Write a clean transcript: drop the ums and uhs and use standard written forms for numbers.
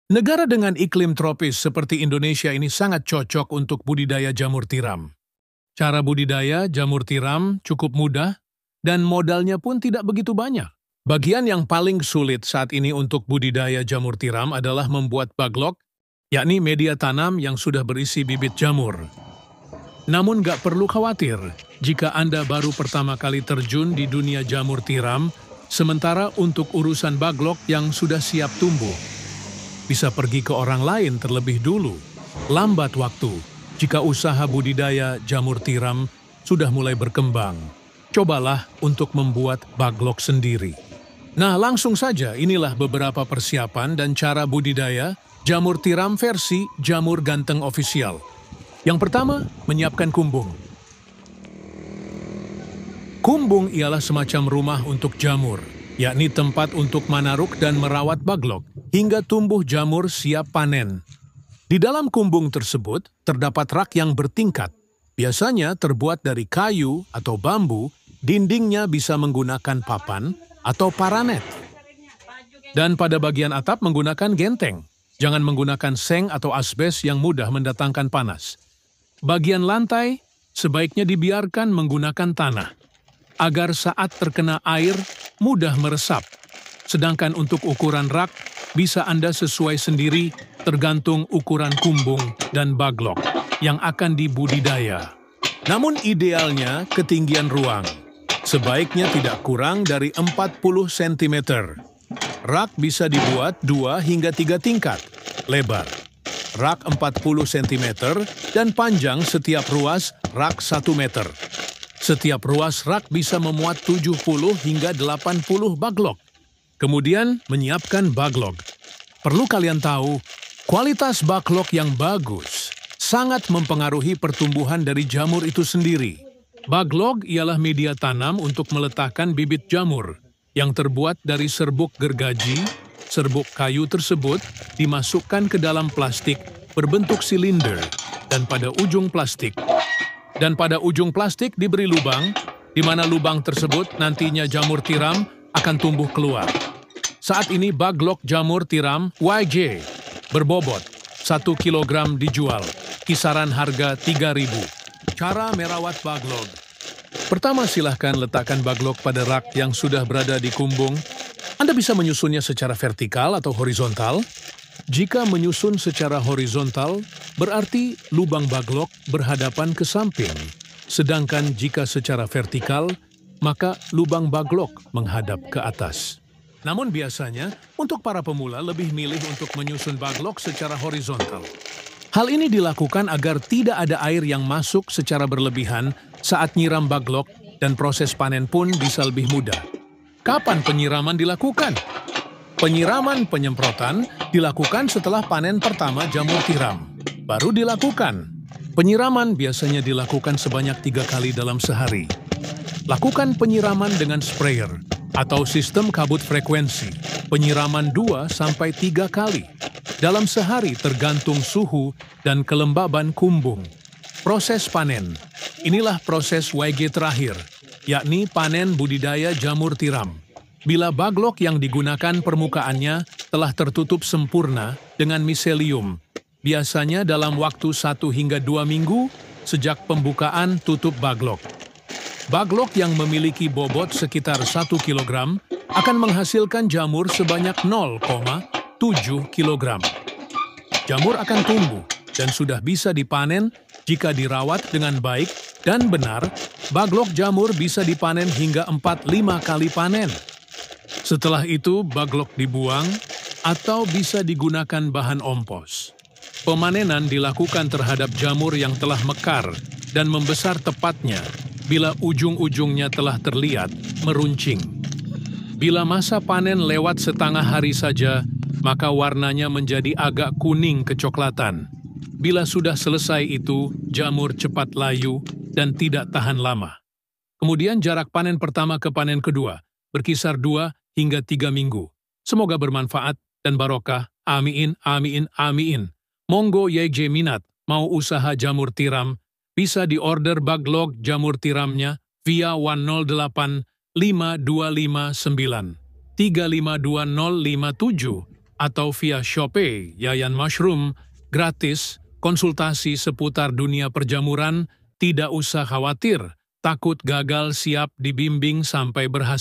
Negara dengan iklim tropis seperti Indonesia ini sangat cocok untuk budidaya jamur tiram. Cara budidaya jamur tiram cukup mudah dan modalnya pun tidak begitu banyak. Bagian yang paling sulit saat ini untuk budidaya jamur tiram adalah membuat baglok, yakni media tanam yang sudah berisi bibit jamur. Namun nggak perlu khawatir jika Anda baru pertama kali terjun di dunia jamur tiram, sementara untuk urusan baglok yang sudah siap tumbuh, bisa pergi ke orang lain terlebih dulu. Lambat waktu jika usaha budidaya jamur tiram sudah mulai berkembang. Cobalah untuk membuat baglok sendiri. Nah, langsung saja inilah beberapa persiapan dan cara budidaya jamur tiram versi Jamur Ganteng Official. Yang pertama, menyiapkan kumbung. Kumbung ialah semacam rumah untuk jamur, yakni tempat untuk manaruk dan merawat baglok hingga tumbuh jamur siap panen. Di dalam kumbung tersebut terdapat rak yang bertingkat, biasanya terbuat dari kayu atau bambu, dindingnya bisa menggunakan papan atau paranet. Dan pada bagian atap menggunakan genteng, jangan menggunakan seng atau asbes yang mudah mendatangkan panas. Bagian lantai sebaiknya dibiarkan menggunakan tanah, agar saat terkena air mudah meresap. Sedangkan untuk ukuran rak, bisa Anda sesuai sendiri tergantung ukuran kumbung dan baglok yang akan dibudidaya. Namun idealnya ketinggian ruang sebaiknya tidak kurang dari 40 cm. Rak bisa dibuat 2 hingga 3 tingkat lebar. Rak 40 cm dan panjang setiap ruas rak 1 meter. Setiap ruas rak bisa memuat 70 hingga 80 baglok. Kemudian menyiapkan baglok. Perlu kalian tahu, kualitas baglok yang bagus sangat mempengaruhi pertumbuhan dari jamur itu sendiri. Baglok ialah media tanam untuk meletakkan bibit jamur yang terbuat dari serbuk gergaji. Serbuk kayu tersebut dimasukkan ke dalam plastik berbentuk silinder dan pada ujung plastik diberi lubang, di mana lubang tersebut nantinya jamur tiram akan tumbuh keluar. Saat ini baglok jamur tiram YJ berbobot 1 kg dijual, kisaran harga 3.000. Cara merawat baglok. Pertama, silahkan letakkan baglok pada rak yang sudah berada di kumbung. Anda bisa menyusunnya secara vertikal atau horizontal. Jika menyusun secara horizontal, berarti lubang baglok berhadapan ke samping. Sedangkan jika secara vertikal, maka lubang baglok menghadap ke atas. Namun biasanya, untuk para pemula lebih milih untuk menyusun baglok secara horizontal. Hal ini dilakukan agar tidak ada air yang masuk secara berlebihan saat nyiram baglok dan proses panen pun bisa lebih mudah. Kapan penyiraman dilakukan? Penyiraman penyemprotan dilakukan setelah panen pertama jamur tiram. Baru dilakukan. Penyiraman biasanya dilakukan sebanyak 3 kali dalam sehari. Lakukan penyiraman dengan sprayer atau sistem kabut frekuensi. Penyiraman 2-3 kali dalam sehari tergantung suhu dan kelembaban kumbung. Proses panen. Inilah proses YG terakhir, yakni panen budidaya jamur tiram. Bila baglok yang digunakan permukaannya telah tertutup sempurna dengan miselium, biasanya dalam waktu 1 hingga 2 minggu sejak pembukaan tutup baglok. Baglok yang memiliki bobot sekitar 1 kg akan menghasilkan jamur sebanyak 0,7 kg. Jamur akan tumbuh dan sudah bisa dipanen jika dirawat dengan baik dan benar. Baglok jamur bisa dipanen hingga 4-5 kali panen. Setelah itu, baglok dibuang atau bisa digunakan bahan ompos. Pemanenan dilakukan terhadap jamur yang telah mekar dan membesar tepatnya bila ujung-ujungnya telah terlihat meruncing. Bila masa panen lewat setengah hari saja, maka warnanya menjadi agak kuning kecoklatan. Bila sudah selesai itu, jamur cepat layu dan tidak tahan lama. Kemudian jarak panen pertama ke panen kedua berkisar 2 hingga 3 minggu. Semoga bermanfaat dan barokah. Amin, amin, amin. Monggo YJ minat mau usaha jamur tiram, bisa diorder baglok jamur tiramnya via 108 5259 352057 atau via Shopee Yayan Mushroom, gratis, konsultasi seputar dunia perjamuran, tidak usah khawatir, takut gagal, siap dibimbing sampai berhasil.